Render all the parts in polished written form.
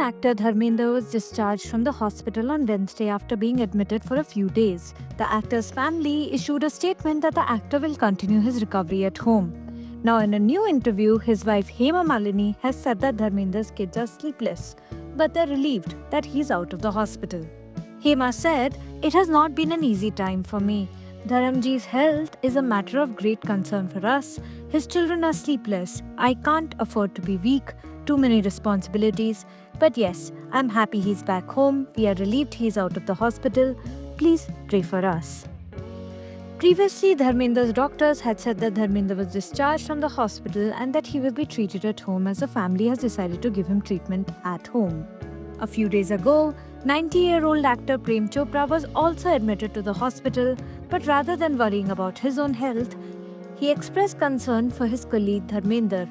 actor Dharmender was discharged from the hospital on Wednesday after being admitted for a few days. The actor's family issued a statement that the actor will continue his recovery at home. Now, in a new interview, his wife Hema Malini has said that Dharmender's kids are sleepless, but they're relieved that he's out of the hospital. Hema said, "It has not been an easy time for me. Dharamji's health is a matter of great concern for us. His children are sleepless. I can't afford to be weak. Too many responsibilities. But yes, I'm happy he's back home. We are relieved he's out of the hospital. Please pray for us." Previously, Dharmender's doctors had said that Dharmender was discharged from the hospital and that he will be treated at home, as the family has decided to give him treatment at home. A few days ago, 90-year-old actor Prem Chopra was also admitted to the hospital, but rather than worrying about his own health, he expressed concern for his colleague Dharmender.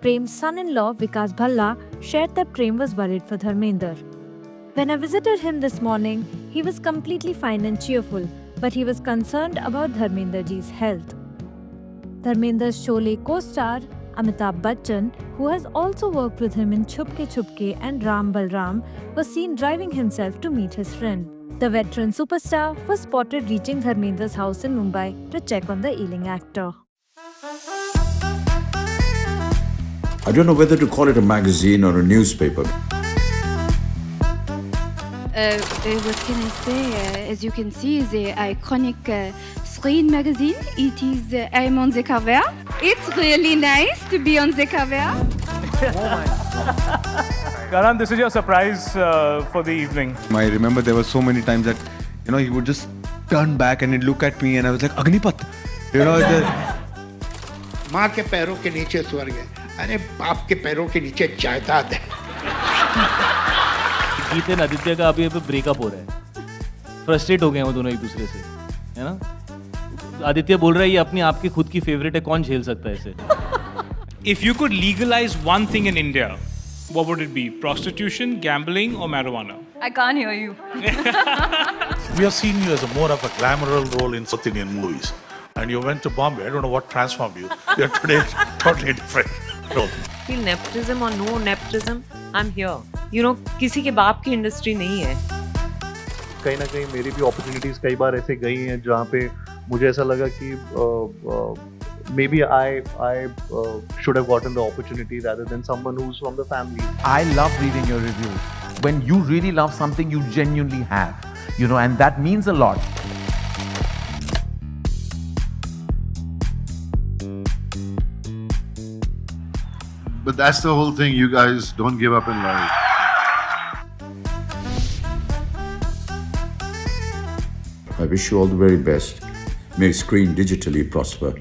Prem's son-in-law Vikas Bhalla shared that Prem was worried for Dharmender. "When I visited him this morning, he was completely fine and cheerful, but he was concerned about Dharmenderji's health." Dharmender's Sholay co-star Amitabh Bachchan, who has also worked with him in Chupke Chupke and Ram Balram, was seen driving himself to meet his friend. The veteran superstar was spotted reaching Dharmender's house in Mumbai to check on the ailing actor. I don't know whether to call it a magazine or a newspaper. What can I say? As you can see, the iconic screen magazine. It is I'm on the cover. It's really nice to be on the cover. Karan, this is your surprise for the evening. I remember there were so many times that, he would just turn back and he'd look at me and I was like, Agnipath. माँ के पैरों के नीचे स्वर्ग है, अरे बाप के पैरों के नीचे जायदाद है। गीत एंड आदित्य का अभी ब्रेकअप हो रहा है, फ्रस्ट्रेट हो गए हैं वो दोनों एक दूसरे से, है ना? आदित्य बोल रहा है ये अपनी आपकी खुद की फेवरेट है, कौन झेल सकता है इसे? If you could legalize one thing in India, what would it be? Prostitution, gambling, or marijuana? I can't hear you. We have seen you as a more of a glamorous role in South Indian movies. And you went to Bombay. I don't know what transformed you. You're today totally different role. Feel nepotism or no nepotism, I'm here. किसी के बाप की industry नहीं है. कहीं ना कहीं मेरी भी अपॉर्चुनिटीज कई बार ऐसे गई हैं जहाँ पे मुझे ऐसा लगा कि maybe I should have gotten the opportunity rather than someone who's from the family. I love reading your reviews. When you really love something, you genuinely have, and that means a lot. But that's the whole thing. You guys don't give up in life. I wish you all the very best. May Screen digitally prosper.